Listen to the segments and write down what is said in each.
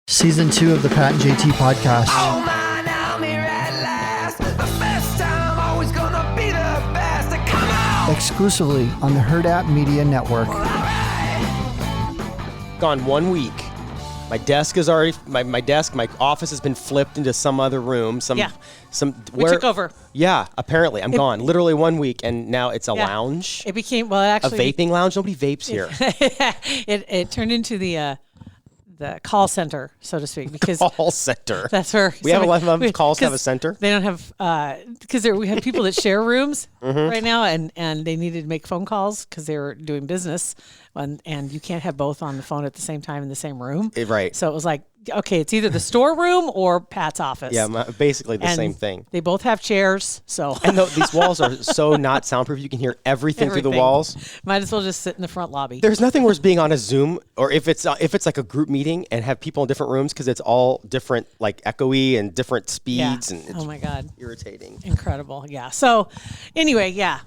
Season 2 of the Pat and JT podcast. Oh man, I'm here at last. The best time, always gonna be the best. Come on! Exclusively on the Hurrdat Media Network. Gone 1 week. My desk is already my office has been flipped into some other room. We took over. Yeah, apparently I'm gone. Literally 1 week, and now it's a lounge. It became actually a vaping lounge. Nobody vapes here. it turned into the call center, so to speak, because call center. That's where we have a lot of calls to have a center. They don't have because we have people that share rooms right now, and they needed to make phone calls because they were doing business, and you can't have both on the phone at the same time in the same room. Right. So it was like, okay, it's either the storeroom or Pat's office. Yeah, basically the same thing. They both have chairs, so. And these walls are so not soundproof. You can hear everything through the walls. Might as well just sit in the front lobby. There's nothing worse being on a Zoom, or if it's like a group meeting and have people in different rooms because it's all different, like echoey and different speeds, and it's oh my god, irritating. Incredible, yeah. So, anyway, yeah.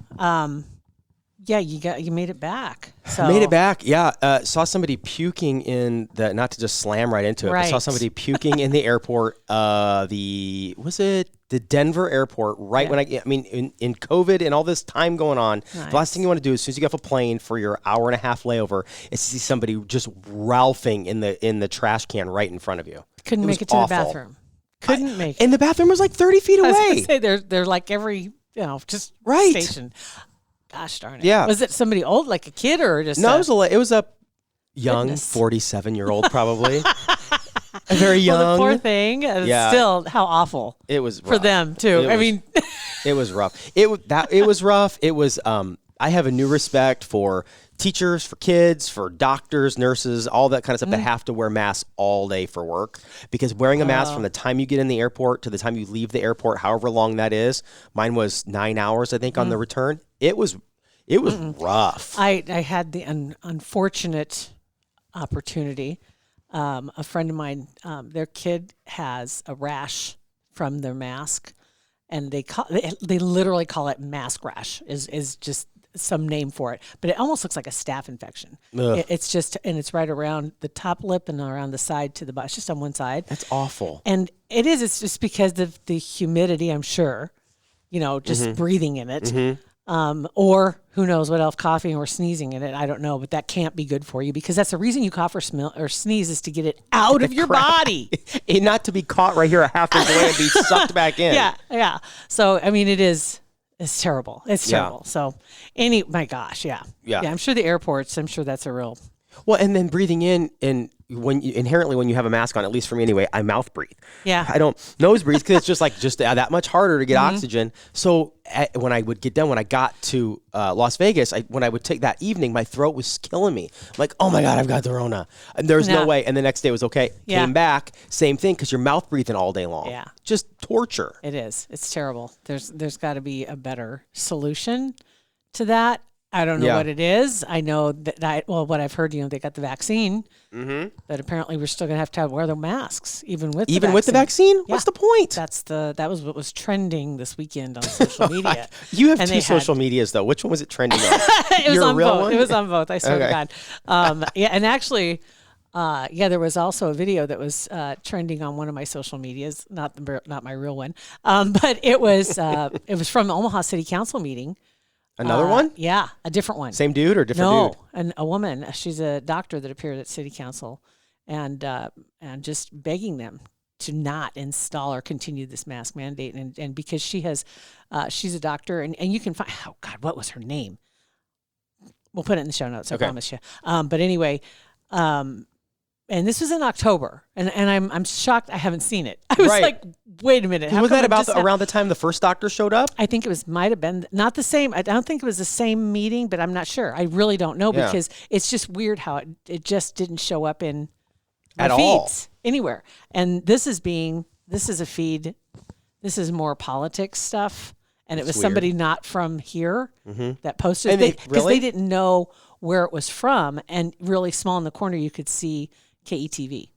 You made it back. So. Made it back, yeah. Saw somebody puking in the, not to just slam right into it, but saw somebody puking in the airport. The Denver airport, right when in COVID and all this time going on, the last thing you want to do as soon as you get off a plane for your hour and a half layover is to see somebody just ralphing in the trash can right in front of you. Couldn't make it to the bathroom. Couldn't make it. And the bathroom was like 30 feet away. I was going to say, they're like every, just station. Gosh darn it. Yeah. Was it somebody old, like a kid, or just No, it was a young 47-year-old probably. Very young. Well, the poor thing. Still, how awful. It was rough. For them, too. It was rough. It was rough. It was, I have a new respect for teachers, for kids, for doctors, nurses, all that kind of stuff that have to wear masks all day for work. Because wearing a mask from the time you get in the airport to the time you leave the airport, however long that is, mine was 9 hours, I think, on the return. It was rough. I had the unfortunate opportunity. A friend of mine, their kid has a rash from their mask, and they literally call it mask rash. Is just some name for it, but it almost looks like a staph infection. It's just, and it's right around the top lip and around the side to the bottom. It's just on one side. That's awful. And it's just because of the humidity, I'm sure, just breathing in it. Or who knows what else, coughing or sneezing in it. I don't know, but that can't be good for you, because that's the reason you cough or sneeze, is to get it out of your body. And not to be caught right here a half inch away and be sucked back in. Yeah. So, it's terrible. It's terrible. So, my gosh, yeah. I'm sure the airports, that's a real. Well, and then breathing in, and when you have a mask on, at least for me anyway, I mouth breathe. Yeah. I don't nose breathe because it's just that much harder to get oxygen. So when I would get done, when I got to Las Vegas, when I would take that evening, my throat was killing me. I'm like, oh my God, I've got the Rona. And there's no way. And the next day it was okay. Yeah. Came back, same thing, because you're mouth breathing all day long. Yeah. Just torture. It is. It's terrible. There's got to be a better solution to that. I don't know what it is. I know that what I've heard, they got the vaccine, but apparently we're still going to have wear the masks even with the vaccine. Yeah. What's the point? That was what was trending this weekend on social media. You have two social medias though. Which one was it trending on? It was on both. It was on both. I swear to God. And actually, there was also a video that was trending on one of my social medias, not my real one, but it was from the Omaha City Council meeting. Another one? Yeah, a different one. Same dude or different dude? No, and a woman. She's a doctor that appeared at City Council, and just begging them to not install or continue this mask mandate. And because she's a doctor, and you can find, oh God, what was her name? We'll put it in the show notes, I promise you. But anyway, and this was in October, and I'm shocked I haven't seen it. I was like, wait a minute. Was that around the time the first doctor showed up? I think it might have been not the same. I don't think it was the same meeting, but I'm not sure. I really don't know because it's just weird how it just didn't show up in at feeds anywhere. And this is a feed. This is more politics stuff, and it was weird. Somebody not from here that posted it because they didn't know where it was from, and really small in the corner you could see KETV,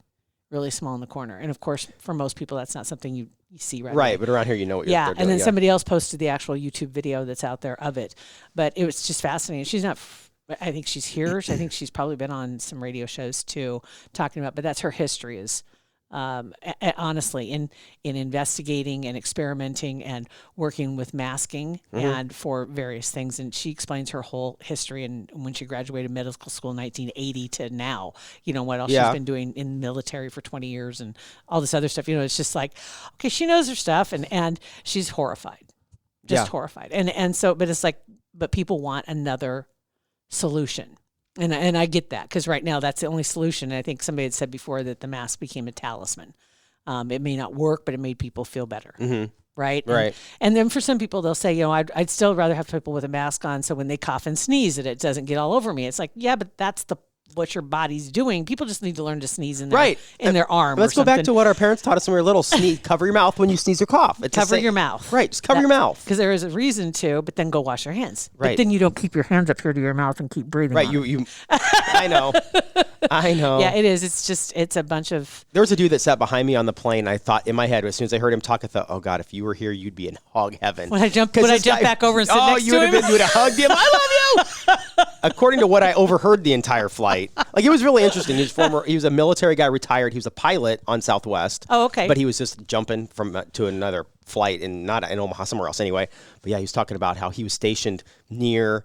really small in the corner. And of course, for most people, that's not something you see right away. But around here, you know what they're doing. And then somebody else posted the actual YouTube video that's out there of it. But it was just fascinating. She's not I think she's here. I think she's probably been on some radio shows too, talking about, but that's her history is honestly, in investigating and experimenting and working with masking and for various things. And she explains her whole history and when she graduated medical school in 1980 to now, what else she's been doing in the military for 20 years and all this other stuff. It's just like, okay, she knows her stuff and she's horrified, just horrified. And so, but it's like, but people want another solution. And I get that because right now that's the only solution. And I think somebody had said before that the mask became a talisman. It may not work, but it made people feel better. Right? Right. And then for some people, they'll say, I'd still rather have people with a mask on so when they cough and sneeze that it doesn't get all over me. It's like, yeah, but that's what your body's doing. People just need to learn to sneeze in their arm. Let's go back to what our parents taught us when we were little. Sneeze, cover your mouth when you sneeze or cough. Cover your mouth. Right, just cover your mouth. Because there is a reason to, but then go wash your hands. Right. But then you don't keep your hands up here to your mouth and keep breathing. Right, on you I know. Yeah, it is. It's a bunch of... There was a dude that sat behind me on the plane. I thought in my head, as soon as I heard him talk, I thought, oh God, if you were here, you'd be in hog heaven. Would I jump back over and sit next to him? You would have hugged him. I love you. According to what I overheard the entire flight. Like, it was really interesting. He was a military guy, retired. He was a pilot on Southwest. Oh, okay. But he was just jumping from to another flight not in Omaha, somewhere else anyway. But yeah, he was talking about how he was stationed near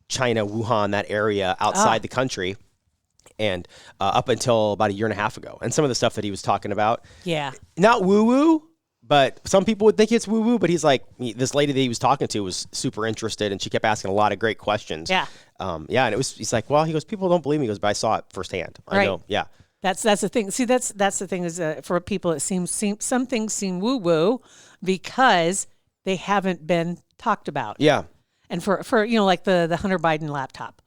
China, Wuhan, that area outside the country. And up until about a year and a half ago. And some of the stuff that he was talking about. Yeah. Not woo-woo, but some people would think it's woo-woo. But he's like, this lady that he was talking to was super interested, and she kept asking a lot of great questions. Yeah. And he's like, well, he goes, people don't believe me. He goes, but I saw it firsthand. I know. Yeah. That's the thing. See, that's the thing is for people, it seems some things seem woo-woo because they haven't been talked about. Yeah. And for like the Hunter Biden laptop.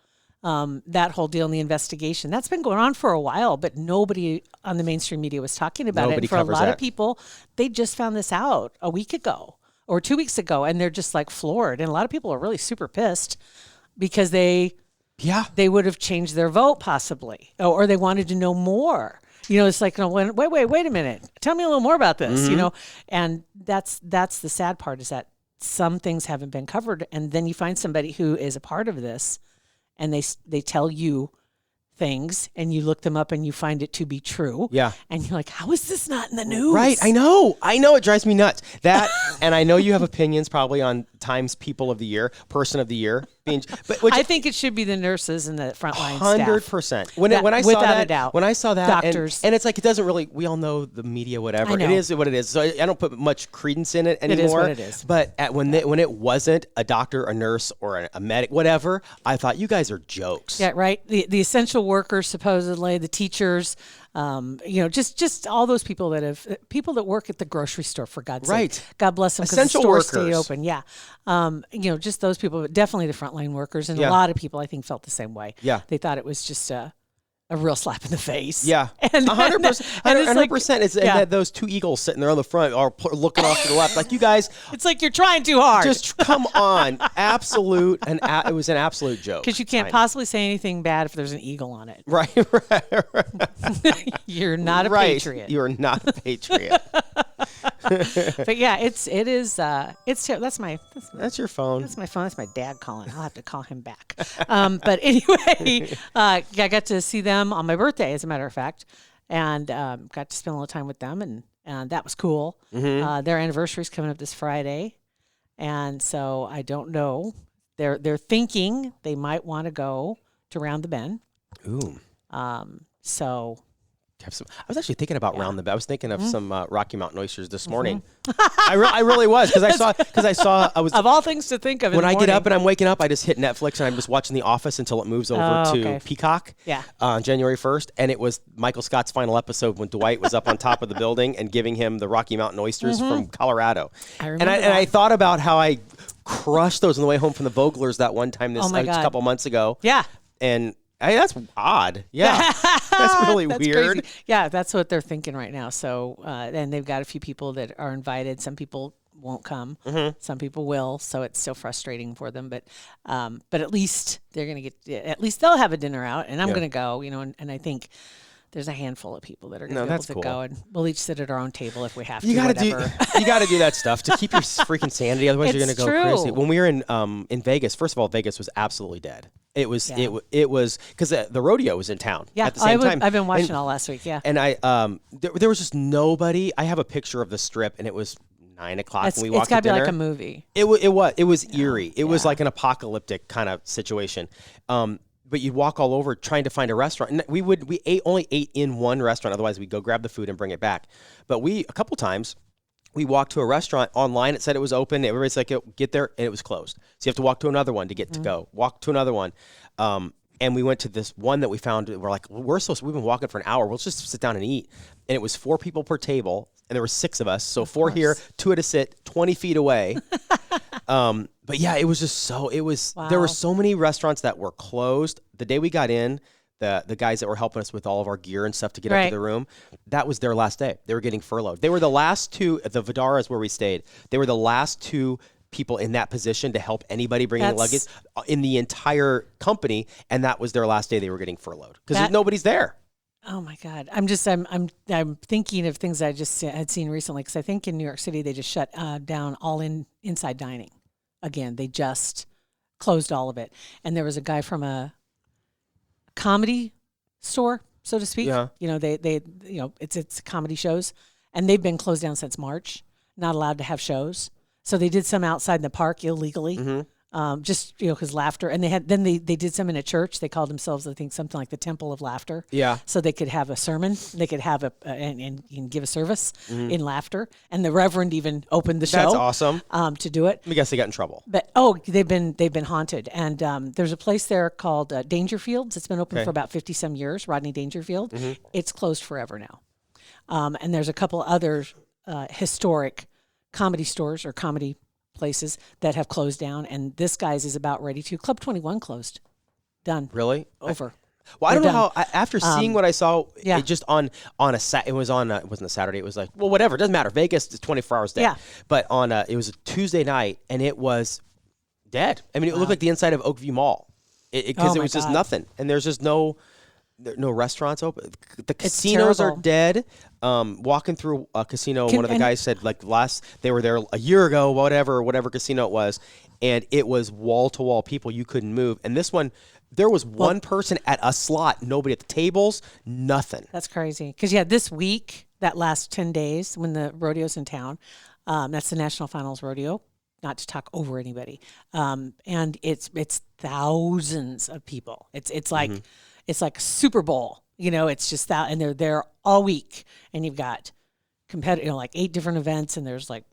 That whole deal in the investigation, that's been going on for a while, but nobody on the mainstream media was talking about it. And for a lot of people, they just found this out a week ago or 2 weeks ago, and they're just like floored. And a lot of people are really super pissed because they would have changed their vote possibly, or they wanted to know more. It's like, wait a minute, tell me a little more about this. And that's the sad part is that some things haven't been covered, and then you find somebody who is a part of this. And they tell you things, and you look them up, and you find it to be true. Yeah. And you're like, how is this not in the news? Right. I know. It drives me nuts. That, and I know you have opinions probably on Times People of the Year, Person of the Year. I think it should be the nurses and the frontline staff. 100%. When I saw without that, a doubt. When I saw that, doctors, and it's like it doesn't really. We all know the media, whatever. It is what it is. So I don't put much credence in it anymore. It is what it is. But when it wasn't a doctor, a nurse, or a medic, whatever, I thought you guys are jokes. Yeah, right. The essential workers, supposedly the teachers. Just all those people that work at the grocery store, for God's sake. God bless them because the stores stay open. Yeah. Just those people, but definitely the frontline workers. And a lot of people, I think, felt the same way. Yeah. They thought it was just a real slap in the face. Yeah. 100%. 100%. It's those two eagles sitting there on the front are looking off to the left. Like, you guys. It's like you're trying too hard. Just come on. It was an absolute joke. Because you can't possibly say anything bad if there's an eagle on it. Right. You're not a patriot. You're not a patriot. But yeah, it's that's your phone. That's my phone. That's my dad calling. I'll have to call him back. But anyway, I got to see them on my birthday, as a matter of fact, and got to spend a little time with them, and that was cool. Mm-hmm. Their anniversary's coming up this Friday, and so I don't know. They're thinking they might want to go to Round the Bend. Ooh. So. I was actually thinking about Round the Bend. I was thinking of some Rocky Mountain oysters this morning. I really was because I saw of all things to think of. When I get up and I'm waking up, I just hit Netflix and I'm just watching The Office until it moves over to Peacock. Yeah. On January 1st, and it was Michael Scott's final episode when Dwight was up on top of the building and giving him the Rocky Mountain oysters from Colorado. I remember and I thought about how I crushed those on the way home from the Vogelers that one time a couple months ago. Yeah. And. Hey, that's odd. Yeah, that's really weird. Crazy. Yeah, that's what they're thinking right now. So, and they've got a few people that are invited. Some people won't come. Mm-hmm. Some people will. So it's still frustrating for them. But at least they're going to get. At least they'll have a dinner out, and I'm going to go. And I think There's a handful of people that are going No, to be able that's to cool. go, and we'll each sit at our own table if we have to. You gotta whatever. you gotta do that stuff to keep your freaking sanity. Otherwise, you're gonna It's go true. crazy. When we were in Vegas, first of all, Vegas was absolutely dead. It was it was because the rodeo was in town Yeah, at the same time. I've been watching And- all last week. Yeah, And I there was just nobody. I have a picture of the strip, and it was 9 o'clock when we it's walked got to to be dinner. like a movie. It was eerie. It was like an apocalyptic kind of situation. But you'd walk all over trying to find a restaurant. And we only ate in one restaurant. Otherwise, we'd go grab the food and bring it back. But a couple times, we walked to a restaurant online. It said it was open. Everybody's like, get there, and it was closed. So you have to walk to another one to get to go. Walk to another one. And we went to this one that we found. We're like, we've been walking for an hour. We'll just sit down and eat. And it was 4 people per table, and there were 6 of us. So 4 here, 2 at a sit, 20 feet away. But yeah, it was just there were so many restaurants that were closed. The day we got in, the guys that were helping us with all of our gear and stuff to get up to the room, that was their last day. They were getting furloughed. They were the last 2 at the Vidaras where we stayed. They were the last 2 people in that position to help anybody bring in luggage in the entire company, and that was their last day. They were getting furloughed because nobody's there. Oh my God! I'm thinking of things I just had seen recently because I think in New York City they just shut down all inside dining. Again, they just closed all of it, and there was a guy from a comedy store, so to speak. Yeah. You know, they it's comedy shows, and they've been closed down since March. Not allowed to have shows, so they did some outside in the park illegally. Just because laughter, and they did some in a church. They called themselves, I think, something like the Temple of Laughter. Yeah. So they could have a sermon, they could have and give a service in laughter, and the Reverend even opened the show. That's awesome. To do it. I guess they got in trouble. But they've been haunted, and there's a place there called Dangerfields. It's been open for about 50 some years. Rodney Dangerfield. It's closed forever now, and there's a couple other historic comedy stores or comedy places that have closed down, and this guy's is about ready to. Club 21 closed. Done. Really? Over. Well, I don't They're know how. After seeing what I saw, yeah. it just on a it was on it wasn't a Saturday. It was like, well, whatever. It doesn't matter. Vegas is 24 hours dead. Yeah. But it was a Tuesday night, and it was dead. I mean, it looked like the inside of Oakview Mall because it was just nothing, and there's just no restaurants open. The casinos are terrible. dead. Walking through a casino, one of the guys said they were there a year ago, whatever casino it was, and it was wall to wall people. You couldn't move. And this one, there was one person at a slot, nobody at the tables, nothing. That's crazy. Because this week, that last 10 days when the rodeo's in town, that's the National Finals Rodeo. Not to talk over anybody, and it's thousands of people. It's like it's like Super Bowl. It's just that, and they're there all week, and you've got like 8 different events, and there's like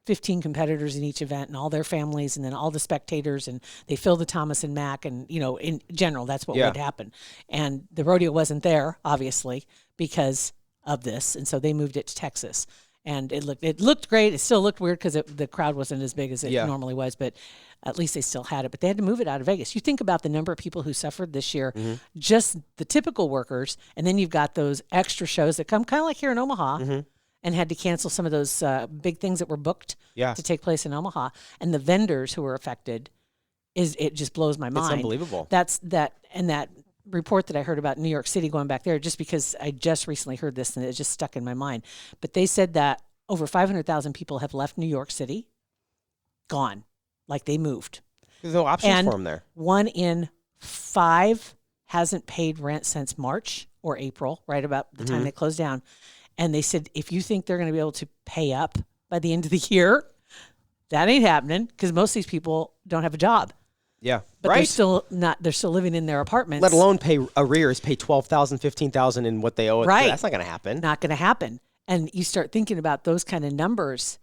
15 competitors in each event, and all their families, and then all the spectators, and they fill the Thomas and Mack, and in general, that's what would happen. And the rodeo wasn't there, obviously, because of this, and so they moved it to Texas. And it looked great. It still looked weird because the crowd wasn't as big as it normally was, but at least they still had it. But they had to move it out of Vegas. You think about the number of people who suffered this year, just the typical workers, and then you've got those extra shows that come kind of like here in Omaha and had to cancel some of those big things that were booked to take place in Omaha. And the vendors who were affected, it just blows my mind. It's unbelievable. That report that I heard about New York City going back there, just because I just recently heard this and it just stuck in my mind. But they said that over 500,000 people have left New York City, gone, like they moved. There's no options for them there. 1 in 5 hasn't paid rent since March or April, right about the time they closed down. And they said, if you think they're going to be able to pay up by the end of the year, that ain't happening because most of these people don't have a job. Yeah, But they're still living in their apartments. Let alone pay arrears, pay $12,000, $15,000 in what they owe. Right. That's not going to happen. Not going to happen. And you start thinking about those kind of numbers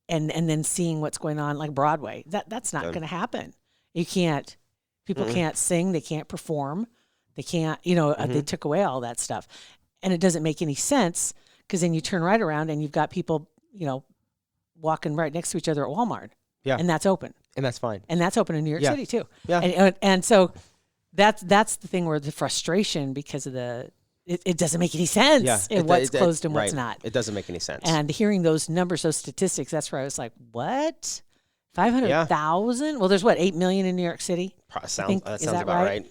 and then seeing what's going on like Broadway. That's not going to happen. People can't sing, they can't perform. They can't, they took away all that stuff. And it doesn't make any sense because then you turn right around and you've got people, walking right next to each other at Walmart. Yeah. And that's open. And that's fine. And that's open in New York City too. Yeah. And so that's the thing where the frustration because of it doesn't make any sense in what's closed and what's not. It doesn't make any sense. And hearing those numbers, those statistics, that's where I was like, what? 500,000? Well, there's 8 million in New York City? That sounds about right.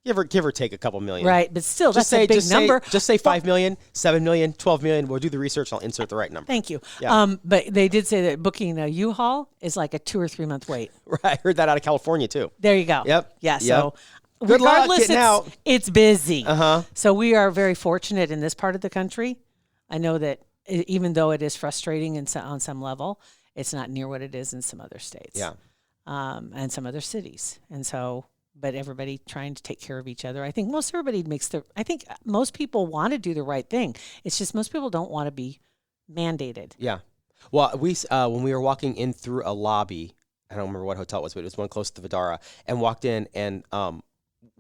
Give or take a couple million. Right, but still, that's a big number. Just say 5 million, 7 million, 12 million. We'll do the research. I'll insert the right number. Thank you. Yeah. But they did say that booking a U-Haul is like a 2 or 3 month wait. Right. I heard that out of California too. There you go. Yep. Yeah. Yep. So Good luck regardless, getting out. it's busy. Uh-huh. So we are very fortunate in this part of the country. I know that even though it is frustrating on some level, it's not near what it is in some other states. Yeah. And some other cities. And so, but everybody trying to take care of each other. I think most people want to do the right thing. It's just most people don't want to be mandated. Yeah. Well, when we were walking in through a lobby, I don't remember what hotel it was, but it was one close to Vidara, and walked in, and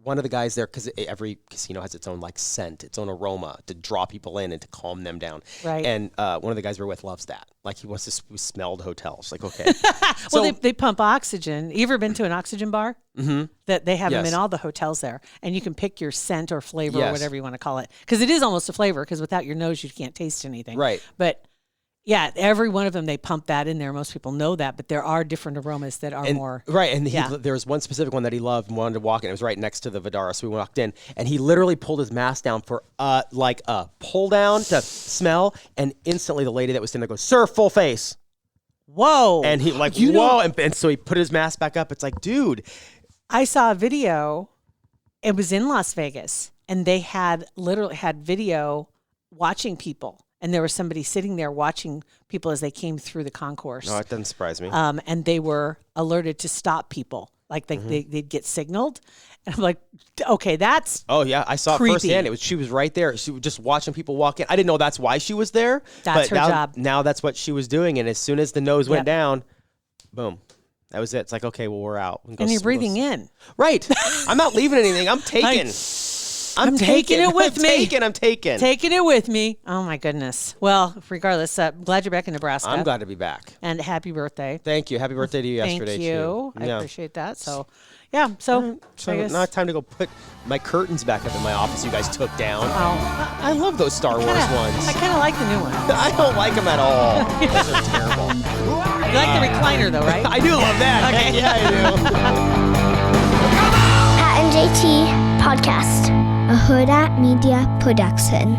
one of the guys there, because every casino has its own like scent, its own aroma to draw people in and to calm them down. Right. And one of the guys we're with loves that. Like he wants to smell the hotels. Like, okay. Well, they pump oxygen. You ever been to an oxygen bar? Mm-hmm. That they have them Yes. in all the hotels there, and you can pick your scent or flavor or Yes. whatever you want to call it, because it is almost a flavor. Because without your nose, you can't taste anything. Right. But yeah, every one of them they pump that in there. Most people know that, but there are different aromas that are more right. And Yeah. there was one specific one that he loved and wanted to walk in. It was right next to the Vidara, so we walked in, and he literally pulled his mask down for like a pull down to smell, and instantly the lady that was sitting there goes, "Sir, full face." Whoa. And he like, You know- whoa, and so he put his mask back up. It's like, dude. I saw a video. It was in Las Vegas, and they had literally had video watching people, and there was somebody sitting there watching people as they came through the concourse. No, it doesn't surprise me. And they were alerted to stop people, like they'd get signaled, and I'm like, okay, that's Oh yeah, I saw creepy. it firsthand. She was right there. She was just watching people walk in. I didn't know that's why she was there. That's but her now, job. Now that's what she was doing. And as soon as the nose went Yep. down, boom, that was it. It's like, okay, well, we're out. We can go and you're we'll go breathing in. Right. I'm not leaving anything. I'm taking. I'm taking it with me. I'm taking. Taking it with me. Oh my goodness. Well, regardless, I'm glad you're back in Nebraska. I'm glad to be back. And happy birthday. Thank you. Happy birthday to you yesterday Thank you. too. I appreciate that. So, yeah. So, So I guess, now it's time to go put my curtains back up in my office. You guys took down. oh, I love those Star Wars ones. I kind of like the new one. I don't like them at all. Those are terrible. You like the recliner though, right? I do love that. Okay. Yeah, I do. Pat and JT Podcast, a Hurrdat Media Production.